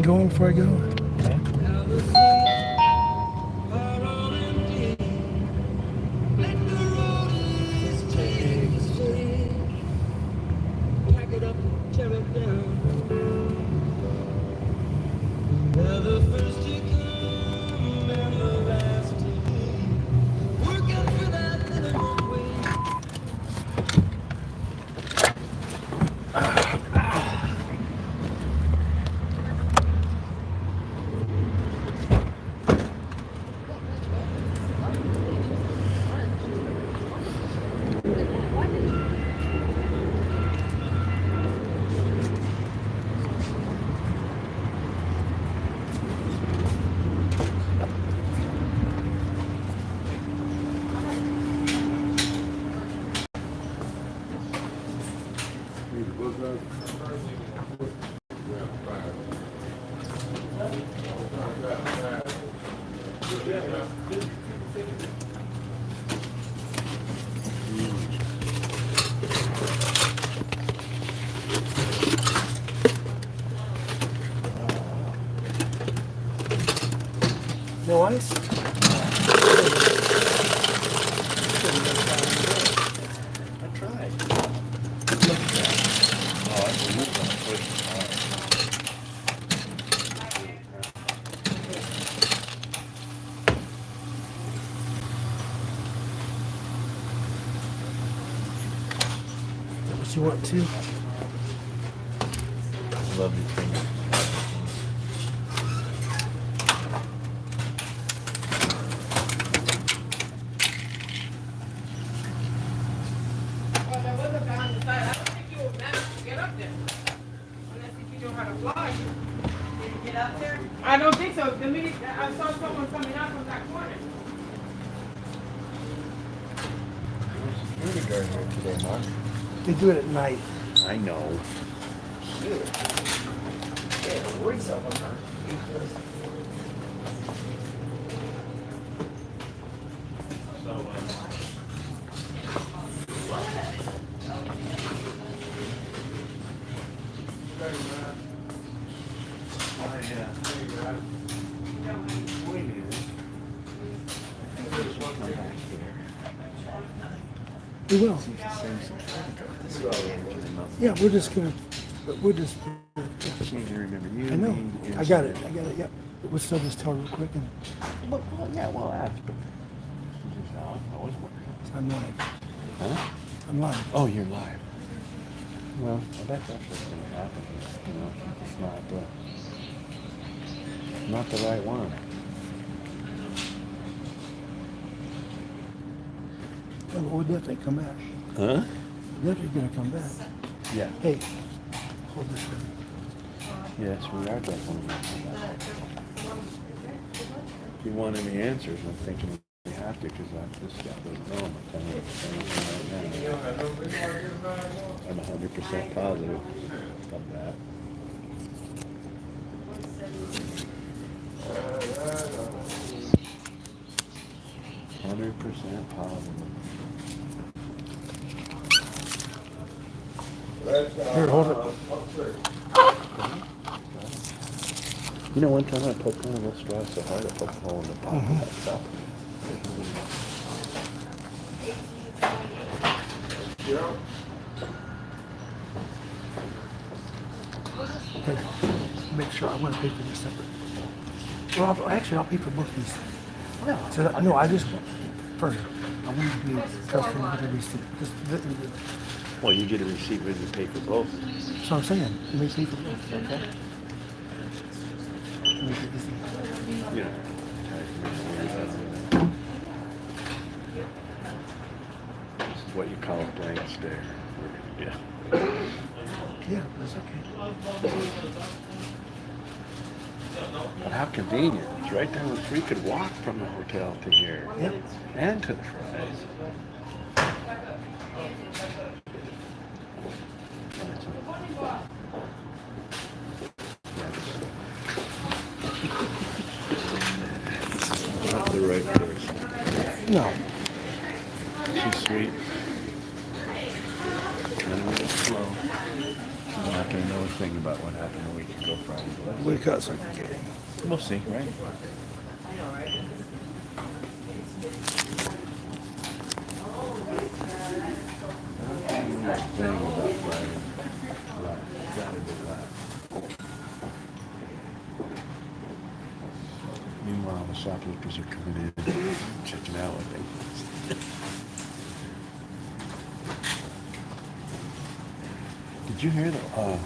Going before I go? Okay. No ice? I tried. Look at that. Oh, I believe I'm pushing hard. Is that what you want to? Love your fingers. Well, there was a guy on the side. I don't think you would manage to get up there. Unless if you know how to fly. Did you get up there? I don't think so. The minute I saw someone coming out from that corner. There's a security guard here today, Mark. They do it at night. I know. We will. Yeah, we're just gonna. We're just. Can't even remember you. I know. me, I got it. I got it. Yep. We'll still just tell real quick and Well, yeah, well, ask. I'm live. Huh? I'm live. Oh, you're live. Well, that's actually going to happen. You know, it's not the right one. Well, we'll definitely come back. Huh? We're definitely gonna come back. Yeah. Hey, hold this for me. Yes, we are definitely going to come back. If you want any answers, I'm thinking we have to because I just got those going. I'm telling you right now. I'm 100% positive of that. Here, hold it. You know, one time I poked one of those straws so hard I poked a hole in the top of that stuff. Hey, make sure I want to pay for this separate. Well, actually, I'll pay for both these. So that, no, I just first. I want to be customer with a receipt. Well, you get a receipt when you pay for both. That's what I'm saying. Let me pay for both. Okay. Make it easy. Yeah. This is what you call a blank stare. Yeah. Yeah, that's okay. But how convenient. It's right down the street. You could walk from the hotel to here. Yep. And to the Fry's. Not the right person. No. She's sweet. Kind of a little slow. She's not hear another thing about what happened a week ago Friday. We got some. We'll see, right? Thing about Friday. Saturday last. Meanwhile, the shoplifters are coming in, checking out what they. Did you hear that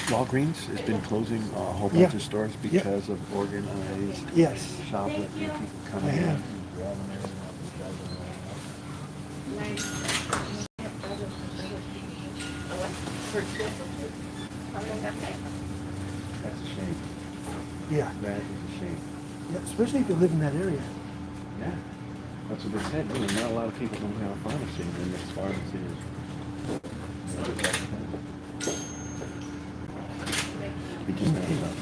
Walgreens has been closing a whole bunch of stores because of organized Yes. shoplifting, people coming I in have. and grabbing everything off the shelves? That's a shame. Yeah. That is a shame. Yeah. Especially if you live in that area. Yeah. That's what they said. You know, not a lot of people don't have a pharmacy, and this pharmacy is. We just have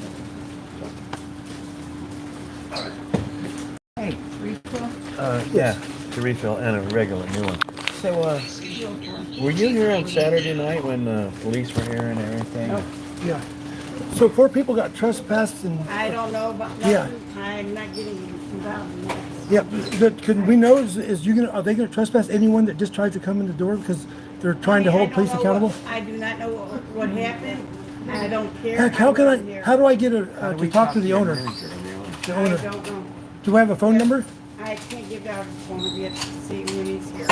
Hey, refill? yeah, the refill and a regular new one. So, were you here on Saturday night when the police were here and everything? No. Yeah. So 4 people got trespassed and. I don't know about Yeah. I'm not getting involved in that. Yeah. Could we know are they going to trespass anyone that just tries to come in the door because they're trying to hold police accountable? I do not know what happened. I don't care. Heck, how do I get to talk to the owner? The I owner. don't know. Do I have a phone number? I can't give out his phone yet to see when he's here.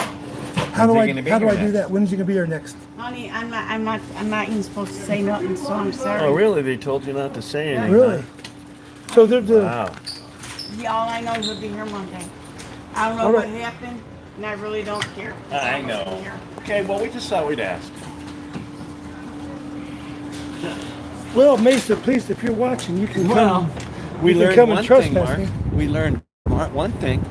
How do When's I he gonna be do here that? When's he gonna be here next? Honey, I'm not even supposed to say nothing, so I'm sorry. Oh, really? They told you not to say anything? Really? So they're Wow. Yeah, all I know is he'll be here Monday. I don't know All what right. happened, and I really don't care. I know. Okay, well, we just thought we'd ask. Well, Mesa Police, if you're watching, you can come. We You can learned come and one thing, trespass Mark. me. We learned one thing.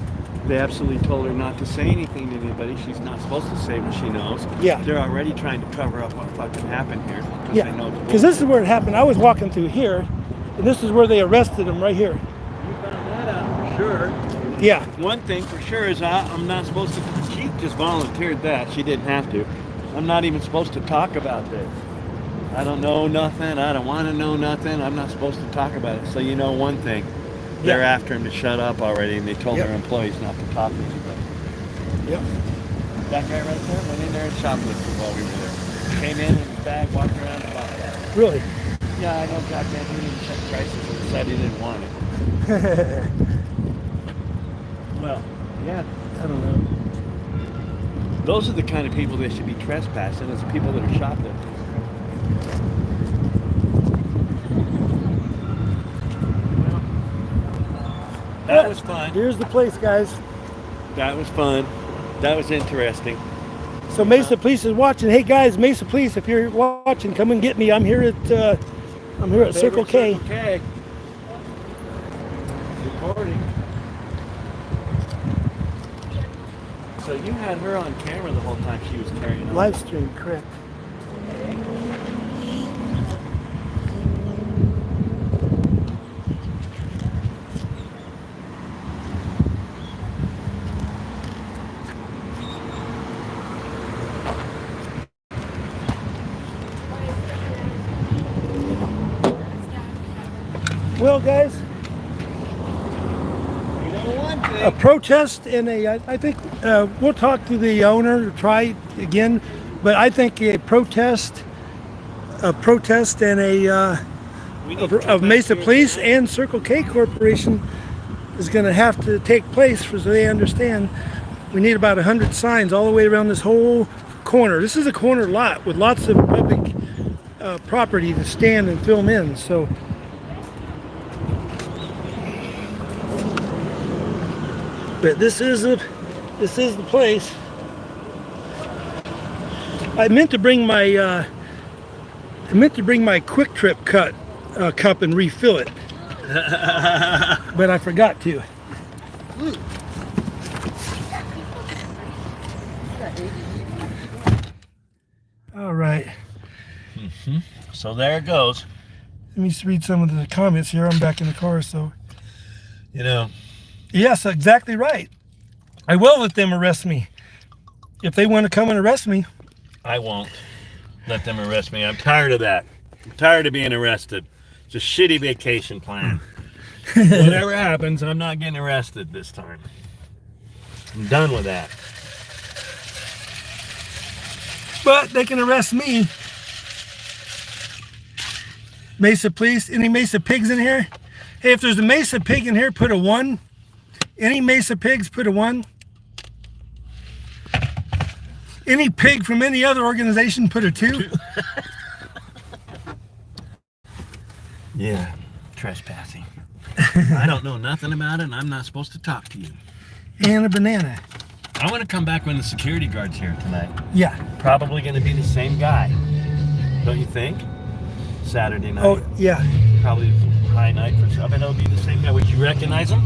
They absolutely told her not to say anything to anybody. She's not supposed to say what she knows. Yeah. They're already trying to cover up what fucking happened here. Because Yeah, they know because this is where it happened. I was walking through here, and this is where they arrested him right here. You found that out for sure. Yeah. One thing for sure is I'm not supposed to. She just volunteered that. She didn't have to. I'm not even supposed to talk about this. I don't know nothing. I don't want to know nothing. I'm not supposed to talk about it. So you know one thing. They're Yeah. after him to shut up already, and they told Yep. their employees not to talk to anybody. Yep. That guy right there went in there and shoplifted while we were there. Came in with his bag, walked around and bought that. Really? Yeah, I know, goddamn, he didn't check prices and decided he didn't want it. Well, yeah. I don't know. Those are the kind of people that should be trespassing, is the people that are shoplifting. That was fun. Here's the place, guys. That was fun. That was interesting. So Mesa Police is watching. Hey guys, Mesa Police, if you're watching, come and get me. I'm here at Circle K. Circle K. Recording. So you had her on camera the whole time she was carrying on. Live stream, correct. Well, guys, You know one thing. a protest and I think we'll talk to the owner, try again, but I think a protest and We need to come of back Mesa here Police tonight. and Circle K Corporation is going to have to take place so they understand. We need about 100 signs all the way around this whole corner. This is a corner lot with lots of public property to stand and film in. So, but this is the place. I meant to bring my Quick Trip cup and refill it, but I forgot to. All right. So there it goes. Let me just read some of the comments here. I'm back in the car, so. You know, Yes, exactly right. I will let them arrest me. If they want to come and arrest me. I won't let them arrest me. I'm tired of that. I'm tired of being arrested. It's a shitty vacation plan. Whatever happens, I'm not getting arrested this time. I'm done with that. But they can arrest me. Mesa Police. Any Mesa pigs in here? Hey, if there's a Mesa pig in here, put a 1. Any Mesa pigs, put a 1. Any pig from any other organization, put a 2. Yeah, trespassing. I don't know nothing about it, and I'm not supposed to talk to you. And a banana. I want to come back when the security guard's here tonight. Yeah. Probably going to be the same guy. Don't you think? Saturday night. Oh, yeah. Probably high night for some. I bet it'll be the same guy. Would you recognize him?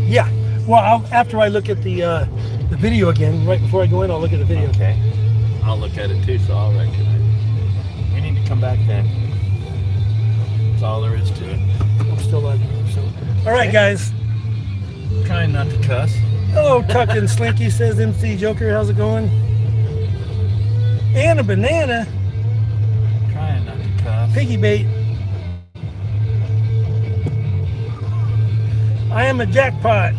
Yeah. Well, after I look at the video again, right before I go in, I'll look at the video. Okay. I'll look at it too, so I'll recognize it. We need to come back then. That's all there is to it. I'm still live. So, all right, guys. Trying not to cuss. Hello, Tuck and Slinky, says MC Joker. How's it going? And a banana. Trying not to cuss. Piggy bait. I am a jackpot.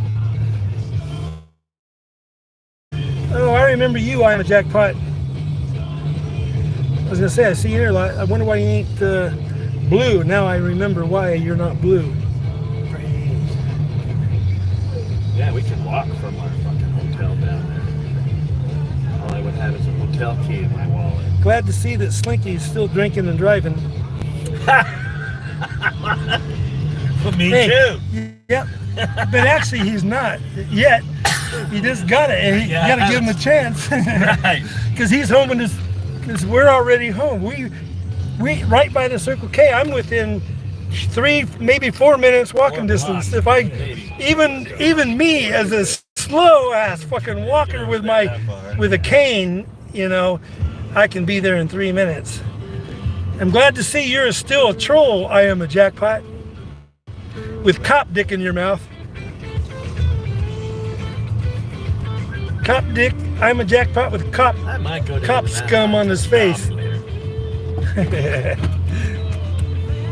Oh, I remember you. I am a jackpot. I was gonna say I see you here a lot. I wonder why you ain't blue. Now I remember why you're not blue. Yeah, we can walk from our fucking hotel down there. All I would have is a hotel key in my wallet. Glad to see that Slinky's still drinking and driving. Me Hey, too. Yep. But actually, he's not yet. You just got it. And you got to give him a chance. Right. Because he's home in this. Because we're already home. We right by the Circle K. I'm within 3, maybe 4 minutes walking distance. If I even me as a slow ass fucking walker with a cane, you know, I can be there in 3 minutes. I'm glad to see you're still a troll. I am a jackpot with cop dick in your mouth. Cop dick. I'm a jackpot with cop scum on his face.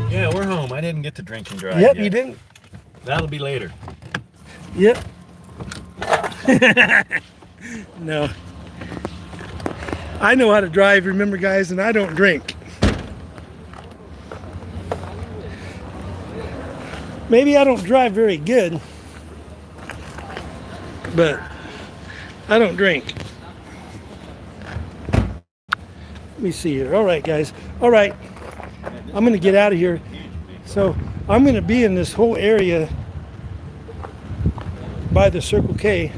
Yeah, we're home. I didn't get to drink and drive. Yep, yet. you didn't. That'll be later. Yep. No. I know how to drive, remember, guys, and I don't drink. Maybe I don't drive very good, but I don't drink. Let me see here. All right, guys. All right. I'm going to get out of here. So I'm going to be in this whole area by the Circle K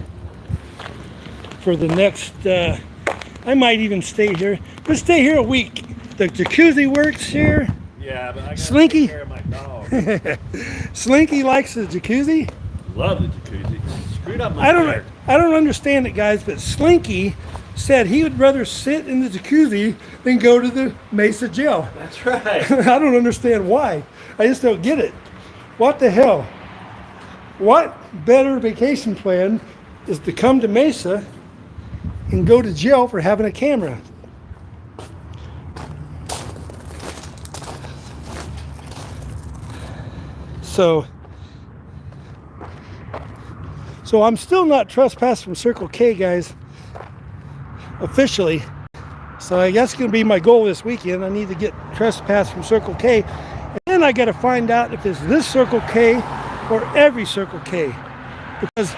for the next, I might even stay here. Let's stay here a week. The jacuzzi works here. Yeah, but I gotta Slinky? take care of my dog. Slinky likes the jacuzzi. Love the jacuzzi. Screwed up my hair. I don't understand it, guys, but Slinky said he would rather sit in the jacuzzi than go to the Mesa jail. That's right. I don't understand why. I just don't get it. What the hell? What better vacation plan is to come to Mesa and go to jail for having a camera? So I'm still not trespassing from Circle K, guys, officially. So I guess it's going to be my goal this weekend. I need to get trespass from Circle K. And then I got to find out if it's this Circle K or every Circle K. Because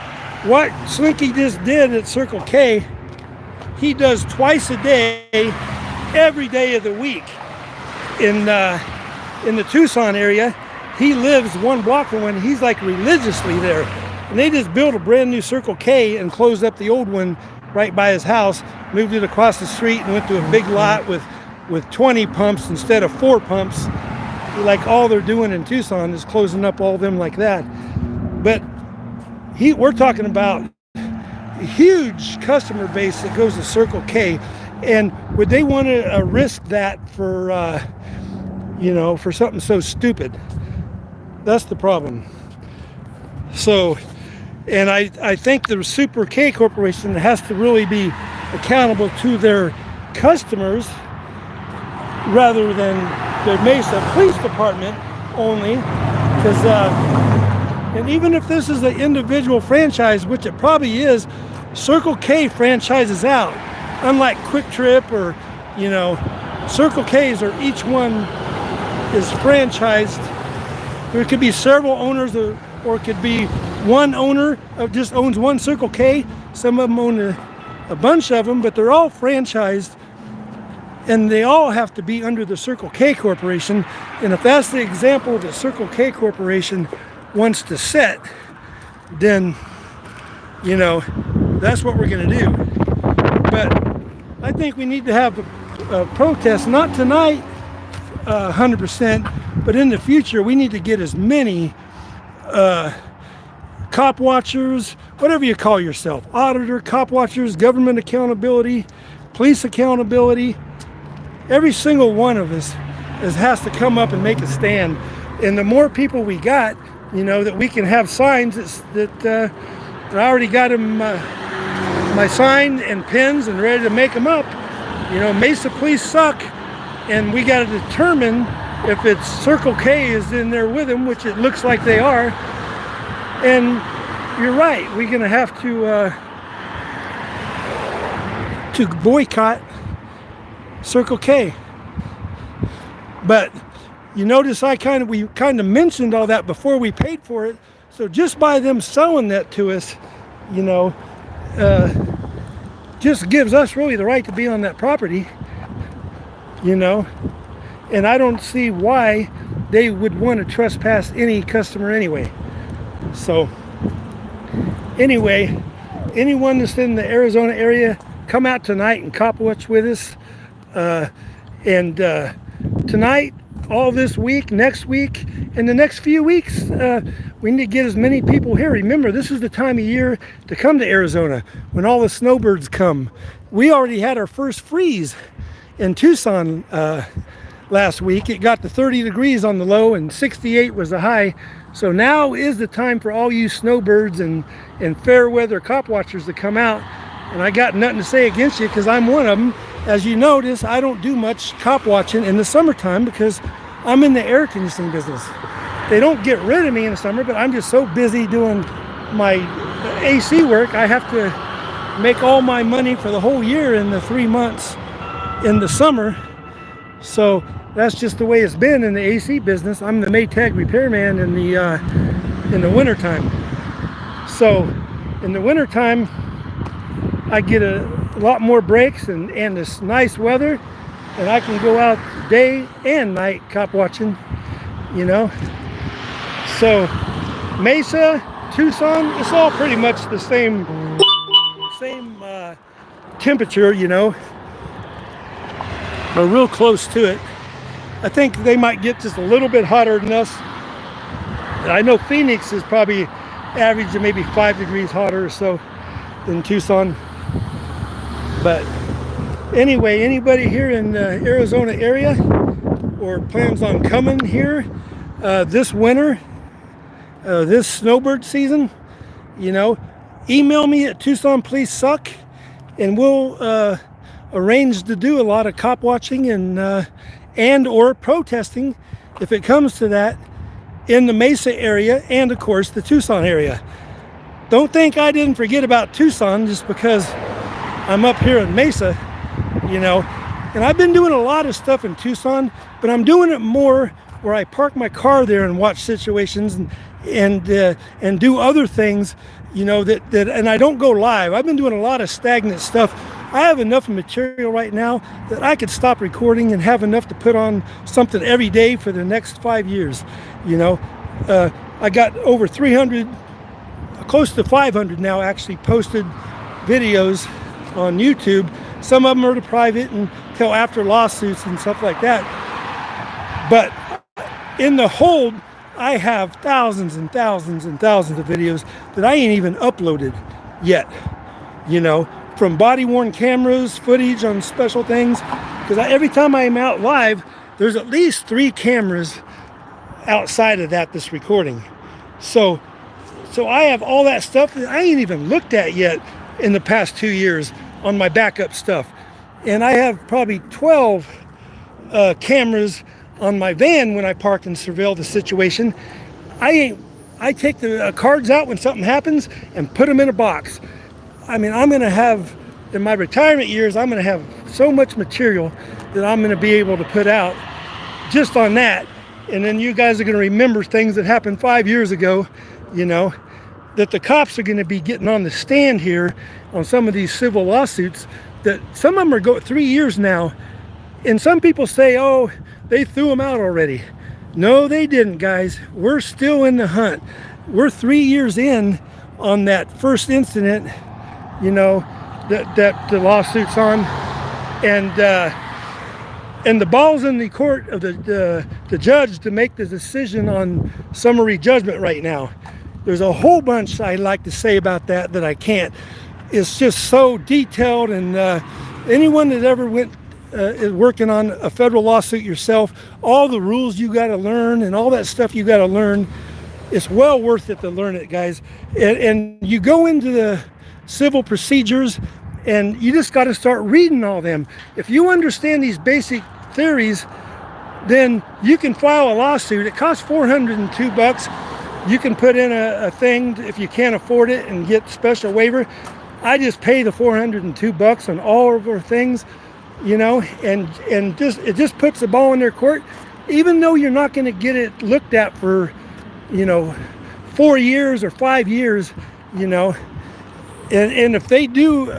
what Slinky just did at Circle K, he does twice a day, every day of the week. In the Tucson area, he lives 1 block from one. He's like religiously there. And they just built a brand new Circle K and closed up the old one right by his house, moved it across the street and went to a big lot with 20 pumps instead of 4 pumps. Like all they're doing in Tucson is closing up all of them like that. But we're talking about a huge customer base that goes to Circle K. And would they want to risk that for, for something so stupid? That's the problem. So, and I think the Super K Corporation has to really be accountable to their customers rather than the Mesa Police Department only, because and even if this is an individual franchise, which it probably is, Circle K franchises out, unlike Quick Trip or, you know, Circle K's are each one is franchised. There could be several owners, or it could be one owner of just owns one Circle K. Some of them own a bunch of them, but they're all franchised, and they all have to be under the Circle K Corporation. And if that's the example that Circle K Corporation wants to set, then, you know, that's what we're going to do. But I think we need to have a protest, not tonight, 100%, but in the future. We need to get as many cop watchers, whatever you call yourself, auditor, cop watchers, government accountability, police accountability. Every single one of us has to come up and make a stand. And the more people we got, you know, that we can have signs that I already got them, my sign and pins, and ready to make them up. You know, Mesa Police suck, and we got to determine if it's Circle K is in there with them, which it looks like they are. And you're right, we're going to have to boycott Circle K. But you notice we kind of mentioned all that before we paid for it. So just by them selling that to us, you know, just gives us really the right to be on that property, you know. And I don't see why they would want to trespass any customer anyway. So anyway, anyone that's in the Arizona area, come out tonight and cop watch with us. And tonight, all this week, next week, and the next few weeks, we need to get as many people here. Remember, this is the time of year to come to Arizona, when all the snowbirds come. We already had our first freeze in Tucson last week. It got to 30 degrees on the low and 68 was the high. So now is the time for all you snowbirds and fair weather cop watchers to come out. And I got nothing to say against you, because I'm one of them. As you notice, I don't do much cop watching in the summertime because I'm in the air conditioning business. They don't get rid of me in the summer, but I'm just so busy doing my AC work, I have to make all my money for the whole year in the 3 months in the summer. So that's just the way it's been in the AC business. I'm the Maytag repairman in the wintertime. So in the wintertime, I get a lot more breaks and this nice weather, and I can go out day and night cop watching, you know. So Mesa, Tucson, it's all pretty much the same temperature, you know, or real close to it. I think they might get just a little bit hotter than us. I know Phoenix is probably averaging maybe 5 degrees hotter or so than Tucson. But anyway, anybody here in the Arizona area or plans on coming here this winter, this snowbird season, you know, email me at Tucson Police Suck, and we'll arrange to do a lot of cop watching and or protesting, if it comes to that, in the Mesa area and of course the Tucson area. Don't think I didn't forget about Tucson just because I'm up here in Mesa, you know. And I've been doing a lot of stuff in Tucson, but I'm doing it more where I park my car there and watch situations and do other things, you know, that and I don't go live. I've been doing a lot of stagnant stuff. I have enough material right now that I could stop recording and have enough to put on something every day for the next 5 years, you know. I got over 300, close to 500 now actually posted videos on YouTube. Some of them are to private until after lawsuits and stuff like that. But in the hold, I have thousands and thousands and thousands of videos that I ain't even uploaded yet, you know, from body-worn cameras, footage on special things. Because every time I'm out live, there's at least 3 cameras outside of that's recording. So I have all that stuff that I ain't even looked at yet in the past 2 years on my backup stuff. And I have probably 12 cameras on my van when I park and surveil the situation. I take the cards out when something happens and put them in a box. I mean, I'm going to have, in my retirement years, I'm going to have so much material that I'm going to be able to put out just on that. And then you guys are going to remember things that happened 5 years ago, you know, that the cops are going to be getting on the stand here on some of these civil lawsuits, that some of them are 3 years now. And some people say, oh, they threw them out already. No, they didn't, guys. We're still in the hunt. We're 3 years in on that first incident, you know, that the lawsuit's on. And the ball's in the court of the judge to make the decision on summary judgment right now. There's a whole bunch I'd like to say about that I can't. It's just so detailed, and anyone that ever went is working on a federal lawsuit yourself, all the rules you got to learn and all that stuff you got to learn, it's well worth it to learn it, guys. And you go into the civil procedures and you just got to start reading all them. If you understand these basic theories, then you can file a lawsuit. It costs $402. You can put in a thing if you can't afford it and get special waiver. I just pay the $402 on all of our things, you know, and it just puts the ball in their court, even though you're not going to get it looked at for, you know, 4 years or 5 years, you know. And if they do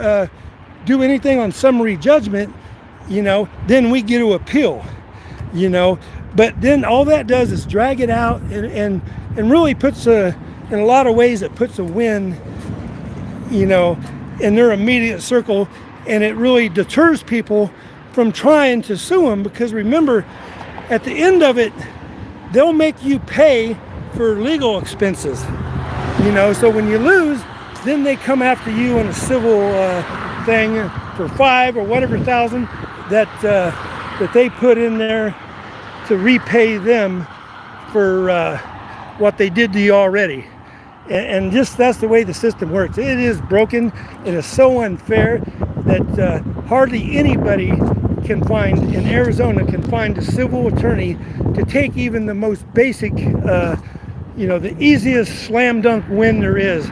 anything on summary judgment, you know, then we get to appeal, you know. But then all that does is drag it out and really puts in a lot of ways, it puts a win, you know, in their immediate circle, and it really deters people from trying to sue them, because remember, at the end of it, they'll make you pay for legal expenses, you know. So when you lose, then they come after you in a civil thing for 5 or whatever thousand that they put in there to repay them for what they did to you already. And just that's the way the system works. It is broken, and it's so unfair that hardly anybody can find, in Arizona, can find a civil attorney to take even the most basic, you know, the easiest slam dunk win there is.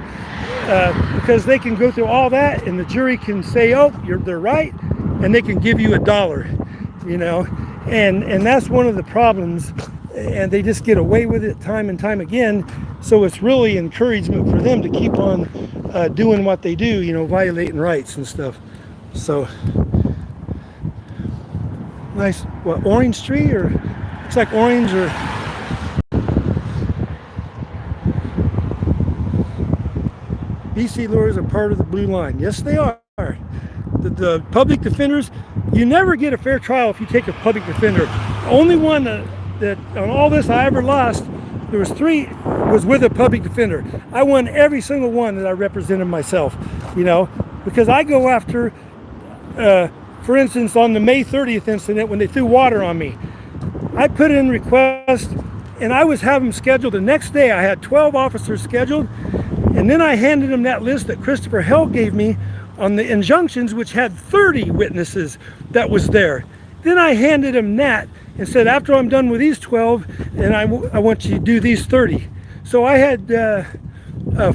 Because they can go through all that and the jury can say, oh, they're right, and they can give you $1, you know. And that's one of the problems, and they just get away with it time and time again. So it's really encouragement for them to keep on doing what they do, you know, violating rights and stuff. So nice, what, orange tree, or looks like orange, or BC lawyers are part of the blue line. Yes, they are. The public defenders, you never get a fair trial if you take a public defender. The only one that on all this I ever lost, there was 3, was with a public defender. I won every single one that I represented myself, you know, because I go after, for instance, on the May 30th incident when they threw water on me, I put in requests and I was having them scheduled the next day. I had 12 officers scheduled, and then I handed them that list that Christopher Hell gave me on the injunctions, which had 30 witnesses that was there. Then I handed them that and said, after I'm done with these 12, and I want you to do these 30. So I had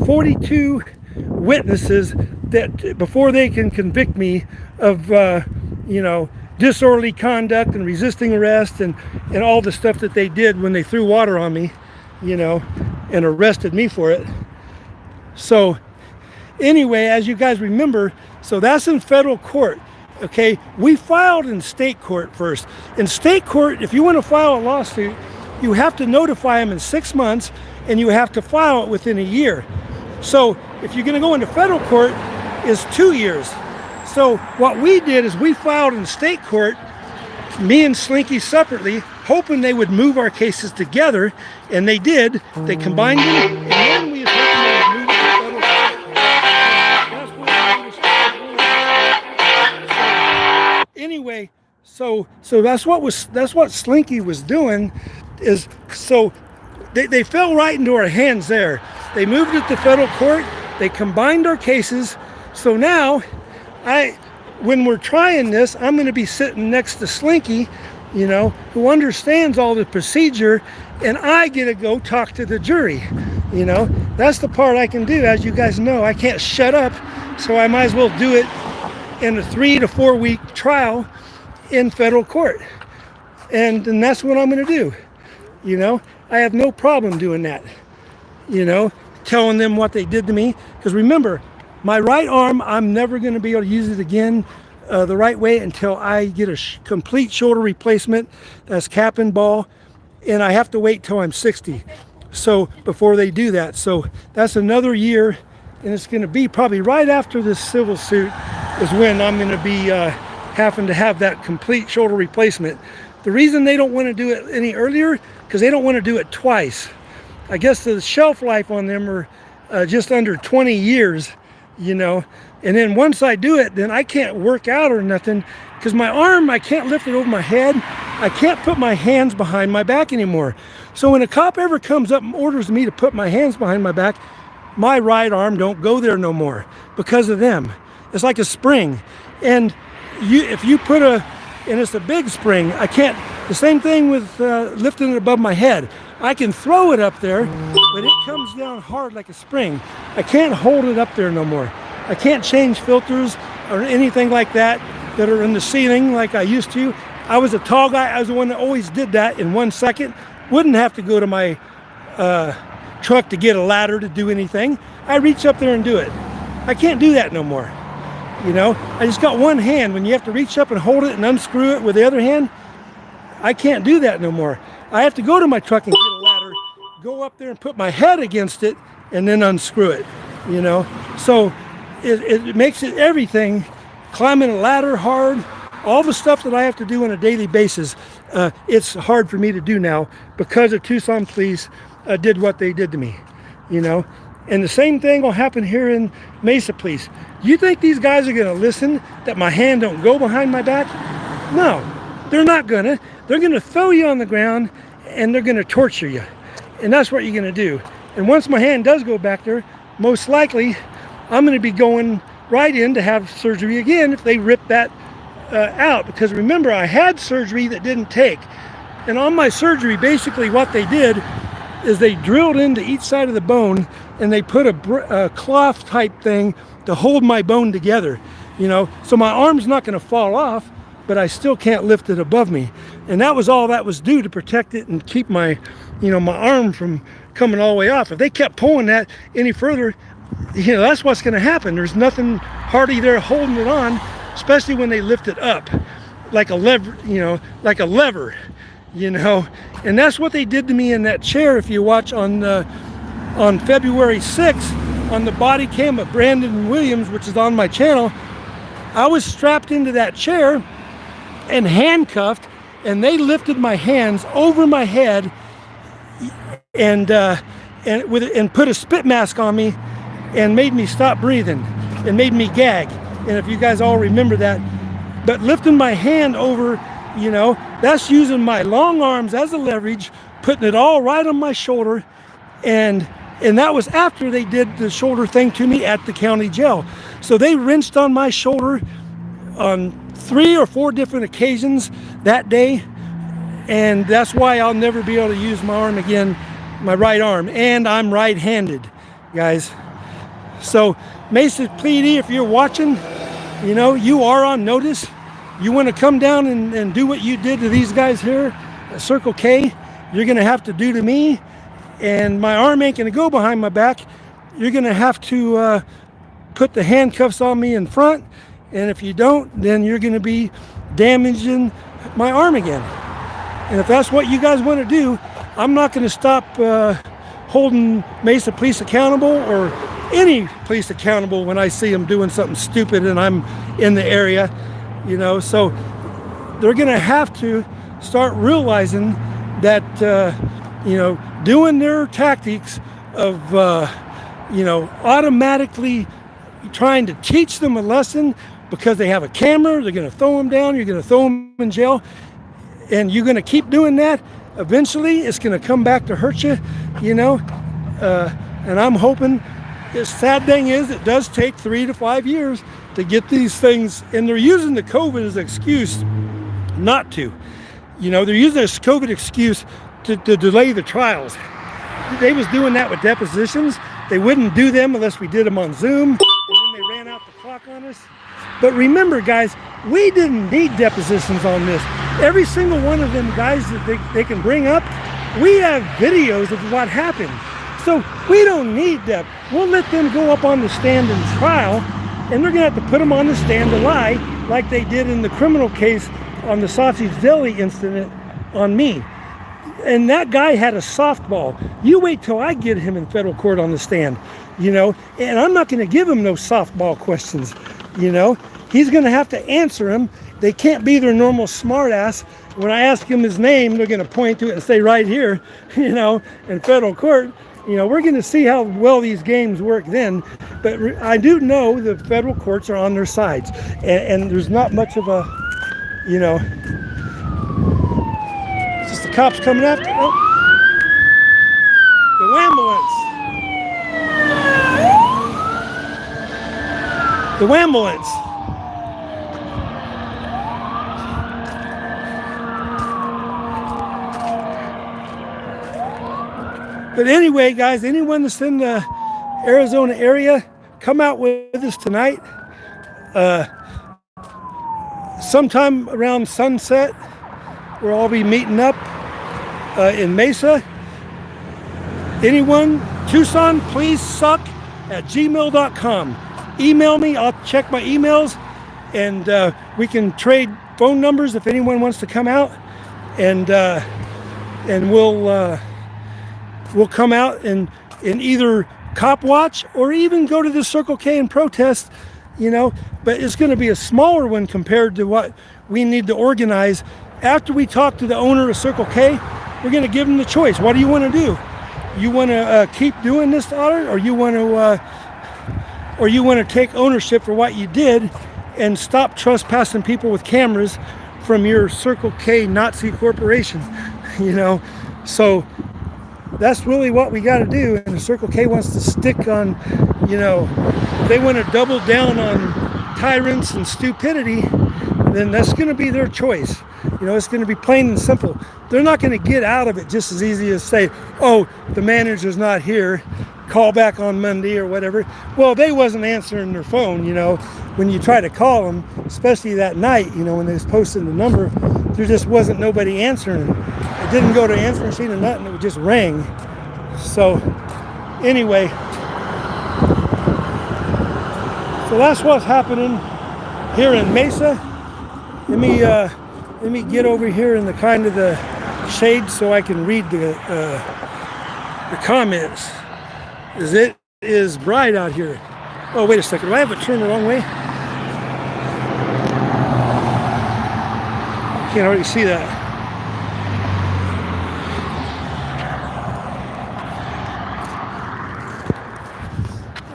42 witnesses that before they can convict me of, you know, disorderly conduct and resisting arrest and all the stuff that they did when they threw water on me, you know, and arrested me for it. So anyway, as you guys remember, so that's in federal court. Okay, we filed in state court first. In state court, if you want to file a lawsuit, you have to notify them in 6 months, and you have to file it within a year. So if you're going to go into federal court, is 2 years. So what we did is we filed in state court, me and Slinky separately, hoping they would move our cases together, and they did. They combined them, and then we move it to federal court. Anyway, so that's what Slinky was doing, is so they fell right into our hands there. They moved it to federal court. They combined our cases. So now when we're trying this, I'm going to be sitting next to Slinky, you know, who understands all the procedure, and I get to go talk to the jury. You know, that's the part I can do. As you guys know, I can't shut up, so I might as well do it in a 3 to 4 week trial in federal court. And that's what I'm going to do. You know, I have no problem doing that. You know, telling them what they did to me. Because remember, my right arm, I'm never going to be able to use it again the right way until I get a complete shoulder replacement. That's cap and ball. And I have to wait till I'm 60. So before they do that. So that's another year. And it's going to be probably right after this civil suit is when I'm going to be having to have that complete shoulder replacement. The reason they don't want to do it any earlier, because they don't want to do it twice. I guess the shelf life on them are just under 20 years, you know. And then once I do it, then I can't work out or nothing, because my arm, I can't lift it over my head. I can't put my hands behind my back anymore. So when a cop ever comes up and orders me to put my hands behind my back, my right arm don't go there no more because of them. It's like a spring. And if you put and it's a big spring, I can't, the same thing with lifting it above my head. I can throw it up there, but it comes down hard like a spring. I can't hold it up there no more. I can't change filters or anything like that are in the ceiling like I used to. I was a tall guy. I was the one that always did that in 1 second. Wouldn't have to go to my truck to get a ladder to do anything. I reach up there and do it. I can't do that no more. You know, I just got one hand. When you have to reach up and hold it and unscrew it with the other hand, I can't do that no more. I have to go to my truck and get a ladder, go up there and put my head against it, and then unscrew it, you know. So it makes it everything, climbing a ladder hard, all the stuff that I have to do on a daily basis, it's hard for me to do now because the Tucson police did what they did to me, you know. And the same thing will happen here in Mesa Police. You think these guys are going to listen that my hand don't go behind my back? No, they're not going to. They're going to throw you on the ground and they're going to torture you. And that's what you're going to do. And once my hand does go back there, most likely I'm going to be going right in to have surgery again if they rip that out. Because remember, I had surgery that didn't take. And on my surgery, basically what they did is they drilled into each side of the bone and they put a cloth type thing to hold my bone together, you know. So my arm's not going to fall off, but I still can't lift it above me. And that was all that was due to protect it and keep my, you know, my arm from coming all the way off. If they kept pulling that any further, you know, that's what's going to happen. There's nothing hardly there holding it on, especially when they lift it up like a lever, you know, like a lever, you know. And that's what they did to me in that chair. If you watch on February 6th on the body cam of Brandon Williams, which is on my channel, I was strapped into that chair and handcuffed, and they lifted my hands over my head and put a spit mask on me and made me stop breathing and made me gag. And if you guys all remember that, but lifting my hand over, you know, that's using my long arms as a leverage, putting it all right on my shoulder. And that was after they did the shoulder thing to me at the county jail. So they wrenched on my shoulder on 3 or 4 different occasions that day. And that's why I'll never be able to use my arm again, my right arm. And I'm right-handed, guys. So Mesa Police, if you're watching, you know, you are on notice. You want to come down and do what you did to these guys here at Circle K, you're going to have to do to me. And my arm ain't going to go behind my back. You're going to have to put the handcuffs on me in front. And if you don't, then you're going to be damaging my arm again. And if that's what you guys want to do, I'm not going to stop holding Mesa Police accountable or any police accountable when I see them doing something stupid and I'm in the area, you know. So they're going to have to start realizing that, you know, doing their tactics of, you know, automatically trying to teach them a lesson because they have a camera, they're going to throw them down, you're going to throw them in jail, and you're going to keep doing that. Eventually, it's going to come back to hurt you, you know. And I'm hoping, the sad thing is, it does take 3 to 5 years to get these things, and they're using the COVID as an excuse not to. You know, they're using this COVID excuse to delay the trials. They was doing that with depositions. They wouldn't do them unless we did them on Zoom, and then they ran out the clock on us. But remember, guys, we didn't need depositions on this. Every single one of them guys that they can bring up, we have videos of what happened. So we don't need that. We'll let them go up on the stand in trial, and they're gonna have to put them on the stand to lie, like they did in the criminal case on the Sausage Deli incident on me. And that guy had a softball. You wait till I get him in federal court on the stand, you know, and I'm not gonna give him no softball questions, you know. He's gonna have to answer them. They can't be their normal smart ass. When I ask him his name, they're gonna point to it and say right here, you know, in federal court. You know, we're going to see how well these games work then, but I do know the federal courts are on their sides, and there's not much of a, you know, it's just the cops coming after. Oh, the ambulance. The ambulance. But anyway, guys, anyone that's in the Arizona area, come out with us tonight. Sometime around sunset, we'll all be meeting up in Mesa. Anyone, Tucson, please suck at gmail.com. Email me, I'll check my emails, and we can trade phone numbers if anyone wants to come out, and we'll come out and either cop watch or even go to the Circle K and protest, you know, but it's going to be a smaller one compared to what we need to organize. After we talk to the owner of Circle K, we're going to give them the choice. What do you want to do? You want to keep doing this, Otter, or you want to take ownership for what you did and stop trespassing people with cameras from your Circle K Nazi corporation, you know? So that's really what we got to do. And the Circle K wants to stick on, you know, if they want to double down on tyrants and stupidity, then that's going to be their choice. You know, it's going to be plain and simple. They're not going to get out of it just as easy as say, oh, the manager's not here, call back on Monday or whatever. Well, they wasn't answering their phone, you know, when you try to call them, especially that night, you know, when they was posting the number, there just wasn't nobody answering. It didn't go to answer machine or nothing, it just rang. So anyway, so that's what's happening here in Mesa. Let me get over here in the kind of the shade so I can read the comments. It is bright out here. Oh, wait a second. Do I have it turned the wrong way? I can't already see that.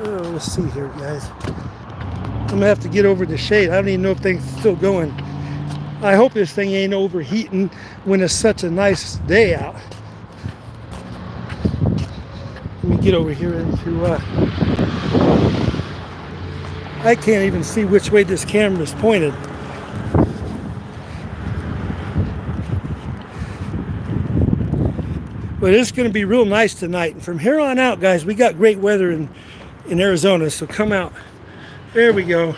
Oh, let's see here, guys. I'm gonna have to get over the shade. I don't even know if things are still going. I hope this thing ain't overheating when it's such a nice day out. Let me get over here into, I can't even see which way this camera is pointed. But it's going to be real nice tonight. And from here on out, guys, we got great weather in Arizona, so come out. There we go.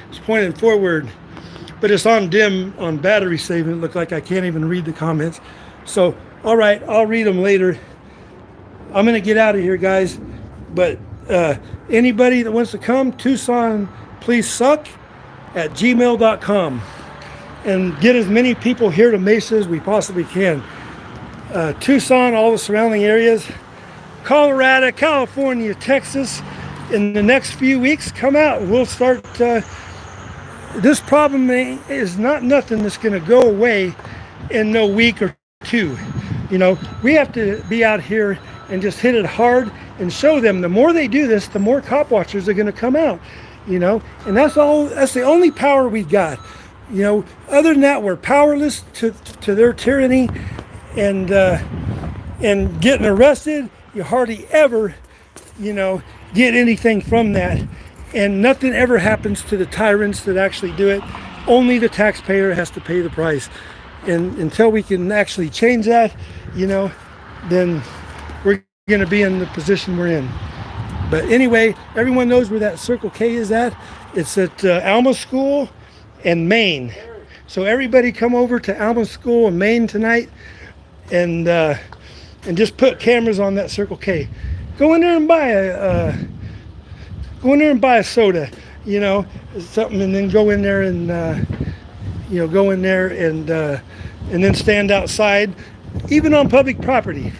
It's pointing forward, but it's on dim on battery saving. It looked like I can't even read the comments. So, all right, I'll read them later. I'm going to get out of here, guys. But anybody that wants to come, Tucson, please suck at gmail.com. And get as many people here to Mesa as we possibly can. Tucson, all the surrounding areas, Colorado, California, Texas. In the next few weeks, come out and we'll start. This problem is not nothing that's going to go away in no week or two. You know, we have to be out here and just hit it hard and show them the more they do this, the more cop watchers are going to come out. You know, and that's all. That's the only power we got. You know, other than that, we're powerless to their tyranny, and getting arrested. You hardly ever, you know, get anything from that, and nothing ever happens to the tyrants that actually do it. Only the taxpayer has to pay the price, And until we can actually change that, then we're going to be in the position we're in. But anyway, everyone knows where that Circle K is at. It's at Alma School and Maine. So everybody come over to Alma School and Maine tonight, and just put cameras on that Circle K. Go in there and buy a soda, something, and then go in there and and then stand outside, even on public property.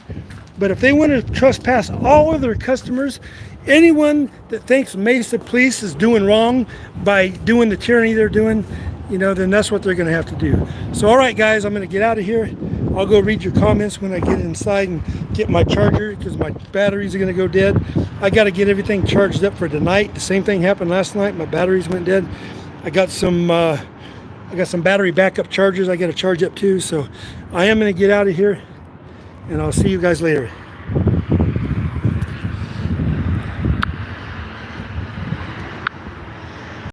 But if they want to trespass all of their customers, anyone that thinks Mesa Police is doing wrong by doing the tyranny they're doing, then that's what they're going to have to do. So, all right, guys, I'm going to get out of here. I'll go read your comments when I get inside and get my charger, because my batteries are going to go dead. I got to get everything charged up for tonight. The same thing happened last night. My batteries went dead. I got some battery backup chargers I got to charge up too. So I am going to get out of here, and I'll see you guys later.